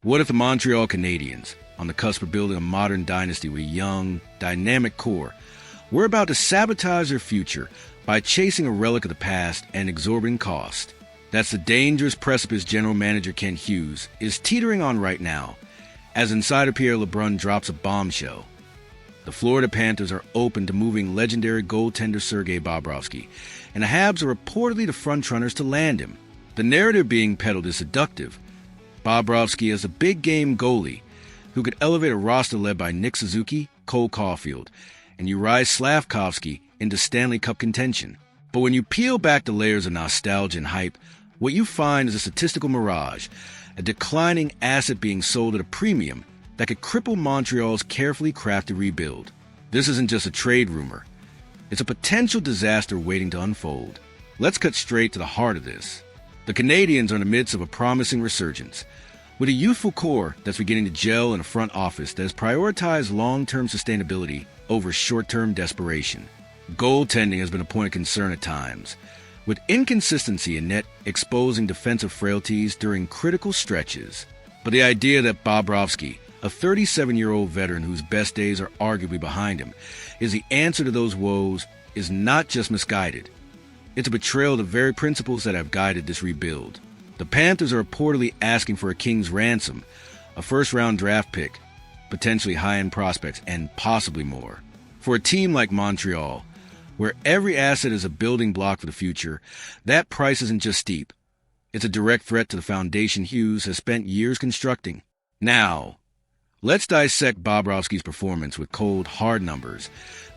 What if the Montreal Canadiens, on the cusp of building a modern dynasty with a young, dynamic core, were about to sabotage their future by chasing a relic of the past at an exorbitant cost? That's the dangerous precipice general manager Kent Hughes is teetering on right now, as insider Pierre LeBrun drops a bombshell. The Florida Panthers are open to moving legendary goaltender Sergei Bobrovsky, and the Habs are reportedly the frontrunners to land him. The narrative being peddled is seductive. Bobrovsky is a big-game goalie who could elevate a roster led by Nick Suzuki, Cole Caulfield, and Uri Slavkovsky into Stanley Cup contention. But when you peel back the layers of nostalgia and hype, what you find is a statistical mirage, a declining asset being sold at a premium that could cripple Montreal's carefully crafted rebuild. This isn't just a trade rumor. It's a potential disaster waiting to unfold. Let's cut straight to the heart of this. The Canadiens are in the midst of a promising resurgence, with a youthful core that's beginning to gel in a front office that has prioritized long-term sustainability over short-term desperation. Goaltending has been a point of concern at times, with inconsistency in net exposing defensive frailties during critical stretches. But the idea that Bobrovsky, a 37-year-old veteran whose best days are arguably behind him, is the answer to those woes is not just misguided. It's a betrayal of the very principles that have guided this rebuild. The Panthers are reportedly asking for a king's ransom, a first-round draft pick, potentially high-end prospects, and possibly more. For a team like Montreal, where every asset is a building block for the future, that price isn't just steep. It's a direct threat to the foundation Hughes has spent years constructing. Now, let's dissect Bobrovsky's performance with cold, hard numbers,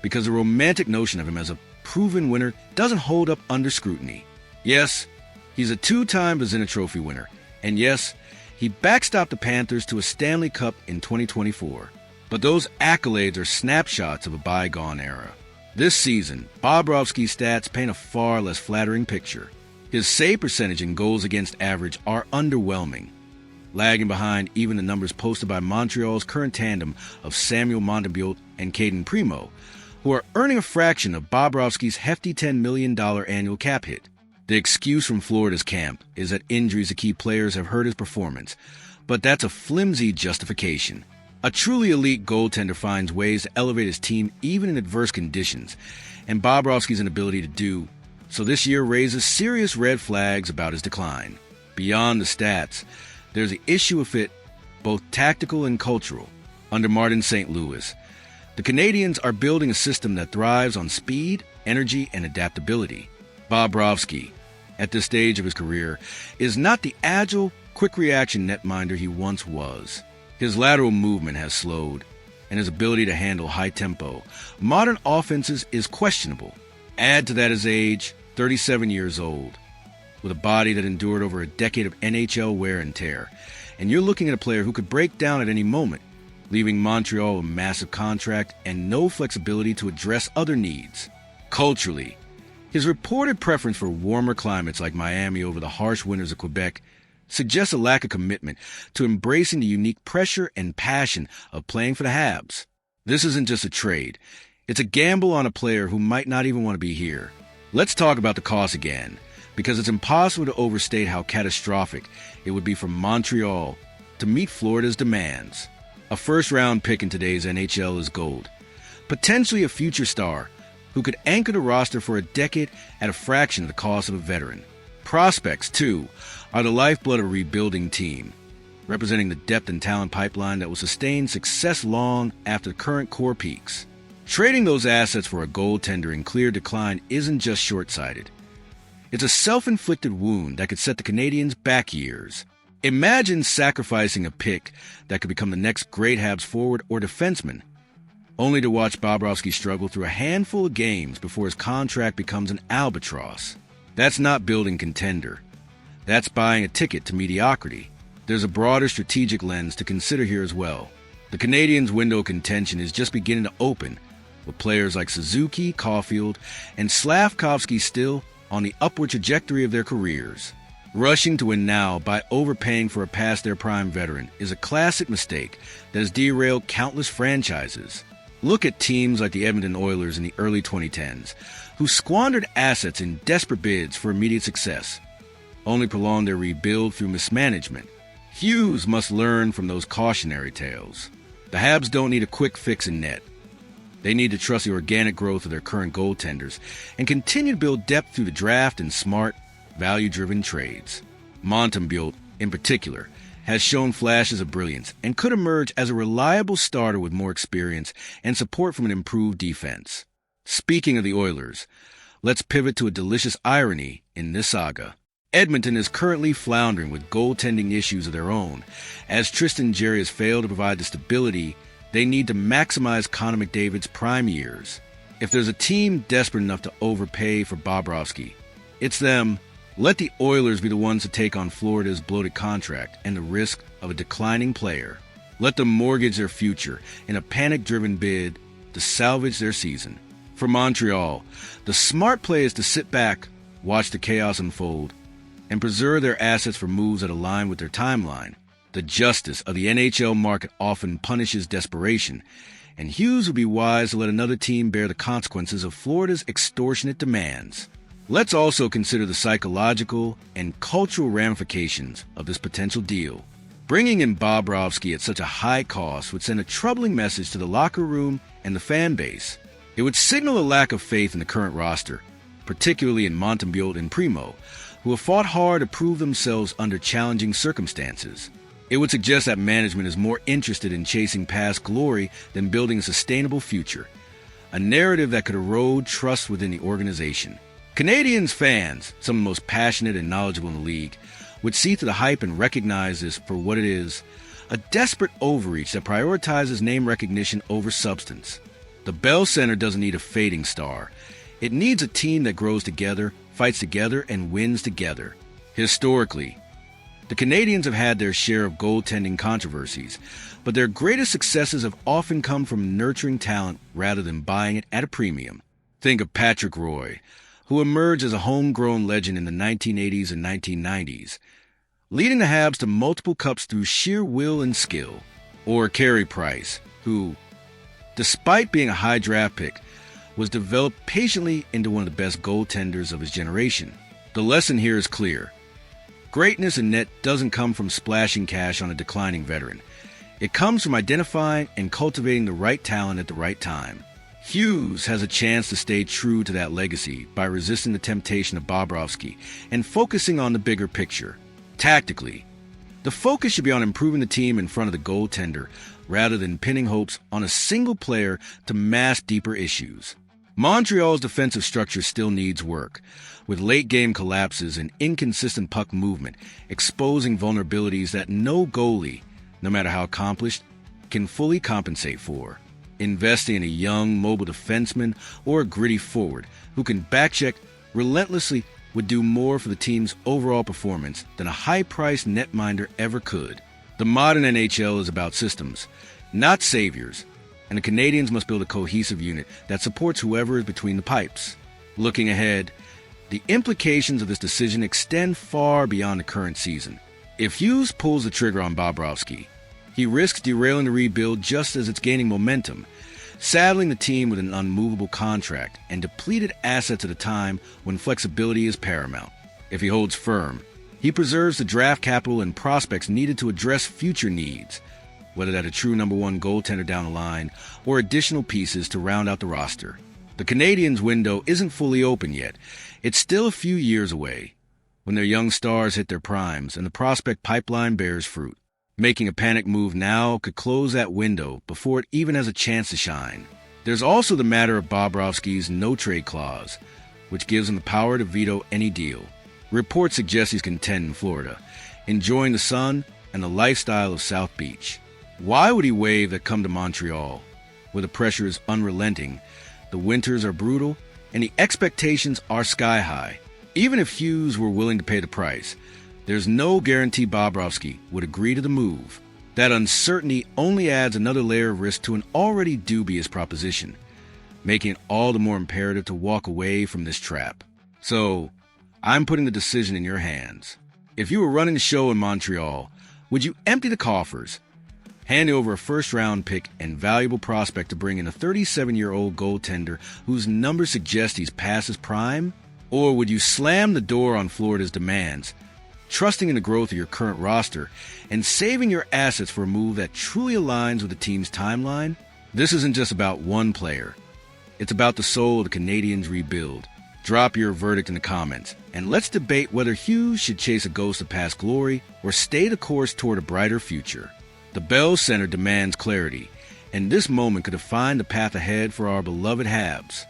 because the romantic notion of him as a proven winner doesn't hold up under scrutiny. Yes, he's a two-time Vezina Trophy winner, and yes, he backstopped the Panthers to a Stanley Cup in 2024. But those accolades are snapshots of a bygone era. This season, Bobrovsky's stats paint a far less flattering picture. His save percentage and goals against average are underwhelming, lagging behind even the numbers posted by Montreal's current tandem of Samuel Montembeault and Caden Primo, who are earning a fraction of Bobrovsky's hefty $10 million annual cap hit. The excuse from Florida's camp is that injuries to key players have hurt his performance, but that's a flimsy justification. A truly elite goaltender finds ways to elevate his team even in adverse conditions, and Bobrovsky's inability to do so this year raises serious red flags about his decline. Beyond the stats, there's the issue of fit, both tactical and cultural. Under Martin St. Louis, the Canadiens are building a system that thrives on speed, energy, and adaptability. Bobrovsky, at this stage of his career, is not the agile, quick-reaction netminder he once was. His lateral movement has slowed, and his ability to handle high tempo, modern offenses is questionable. Add to that his age, 37 years old, with a body that endured over a decade of NHL wear and tear, and you're looking at a player who could break down at any moment, leaving Montreal a massive contract and no flexibility to address other needs. Culturally, his reported preference for warmer climates like Miami over the harsh winters of Quebec suggests a lack of commitment to embracing the unique pressure and passion of playing for the Habs. This isn't just a trade. It's a gamble on a player who might not even want to be here. Let's talk about the cost again, because it's impossible to overstate how catastrophic it would be for Montreal to meet Florida's demands. A first-round pick in today's NHL is gold. Potentially a future star who could anchor the roster for a decade at a fraction of the cost of a veteran. Prospects, too, are the lifeblood of a rebuilding team, representing the depth and talent pipeline that will sustain success long after the current core peaks. Trading those assets for a goaltender in clear decline isn't just short-sighted. It's a self-inflicted wound that could set the Canadiens back years. Imagine sacrificing a pick that could become the next great Habs forward or defenseman, only to watch Bobrovsky struggle through a handful of games before his contract becomes an albatross. That's not building contender. That's buying a ticket to mediocrity. There's a broader strategic lens to consider here as well. The Canadiens' window of contention is just beginning to open, with players like Suzuki, Caulfield, and Slavkovsky still on the upward trajectory of their careers. Rushing to win now by overpaying for a past-their-prime veteran is a classic mistake that has derailed countless franchises. Look at teams like the Edmonton Oilers in the early 2010s, who squandered assets in desperate bids for immediate success, only prolonged their rebuild through mismanagement. Hughes must learn from those cautionary tales. The Habs don't need a quick fix in net. They need to trust the organic growth of their current goaltenders and continue to build depth through the draft and smart, value-driven trades. Montreal, in particular, has shown flashes of brilliance and could emerge as a reliable starter with more experience and support from an improved defense. Speaking of the Oilers, let's pivot to a delicious irony in this saga. Edmonton is currently floundering with goaltending issues of their own, as Tristan Jarry has failed to provide the stability they need to maximize Connor McDavid's prime years. If there's a team desperate enough to overpay for Bobrovsky, it's them. Let the Oilers be the ones to take on Florida's bloated contract and the risk of a declining player. Let them mortgage their future in a panic-driven bid to salvage their season. For Montreal, the smart play is to sit back, watch the chaos unfold, and preserve their assets for moves that align with their timeline. The justice of the NHL market often punishes desperation, and Hughes would be wise to let another team bear the consequences of Florida's extortionate demands. Let's also consider the psychological and cultural ramifications of this potential deal. Bringing in Bobrovsky at such a high cost would send a troubling message to the locker room and the fan base. It would signal a lack of faith in the current roster, particularly in Montreal and Primo, who have fought hard to prove themselves under challenging circumstances. It would suggest that management is more interested in chasing past glory than building a sustainable future, a narrative that could erode trust within the organization. Canadiens fans, some of the most passionate and knowledgeable in the league, would see through the hype and recognize this for what it is, a desperate overreach that prioritizes name recognition over substance. The Bell Center doesn't need a fading star. It needs a team that grows together, fights together, and wins together. Historically, the Canadiens have had their share of goaltending controversies, but their greatest successes have often come from nurturing talent rather than buying it at a premium. Think of Patrick Roy, who emerged as a homegrown legend in the 1980s and 1990s, leading the Habs to multiple cups through sheer will and skill. Or Carey Price, who, despite being a high draft pick, was developed patiently into one of the best goaltenders of his generation. The lesson here is clear. Greatness in net doesn't come from splashing cash on a declining veteran. It comes from identifying and cultivating the right talent at the right time. Hughes has a chance to stay true to that legacy by resisting the temptation of Bobrovsky and focusing on the bigger picture. Tactically, the focus should be on improving the team in front of the goaltender rather than pinning hopes on a single player to mask deeper issues. Montreal's defensive structure still needs work, with late-game collapses and inconsistent puck movement exposing vulnerabilities that no goalie, no matter how accomplished, can fully compensate for. Investing in a young, mobile defenseman or a gritty forward who can backcheck relentlessly would do more for the team's overall performance than a high-priced netminder ever could. The modern NHL is about systems, not saviors, and the Canadiens must build a cohesive unit that supports whoever is between the pipes. Looking ahead, the implications of this decision extend far beyond the current season. If Hughes pulls the trigger on Bobrovsky, he risks derailing the rebuild just as it's gaining momentum, saddling the team with an unmovable contract and depleted assets at a time when flexibility is paramount. If he holds firm, he preserves the draft capital and prospects needed to address future needs, whether that a true number one goaltender down the line or additional pieces to round out the roster. The Canadiens' window isn't fully open yet. It's still a few years away, when their young stars hit their primes and the prospect pipeline bears fruit. Making a panic move now could close that window before it even has a chance to shine. There's also the matter of Bobrovsky's no-trade clause, which gives him the power to veto any deal. Reports suggest he's content in Florida, enjoying the sun and the lifestyle of South Beach. Why would he waive that come to Montreal, where the pressure is unrelenting, the winters are brutal, and the expectations are sky high? Even if Hughes were willing to pay the price, there's no guarantee Bobrovsky would agree to the move. That uncertainty only adds another layer of risk to an already dubious proposition, making it all the more imperative to walk away from this trap. So, I'm putting the decision in your hands. If you were running the show in Montreal, would you empty the coffers, hand over a first-round pick and valuable prospect to bring in a 37-year-old goaltender whose numbers suggest he's past his prime? Or would you slam the door on Florida's demands trusting in the growth of your current roster, and saving your assets for a move that truly aligns with the team's timeline? This isn't just about one player. It's about the soul of the Canadiens rebuild. Drop your verdict in the comments, and let's debate whether Hughes should chase a ghost of past glory or stay the course toward a brighter future. The Bell Center demands clarity, and this moment could define the path ahead for our beloved Habs.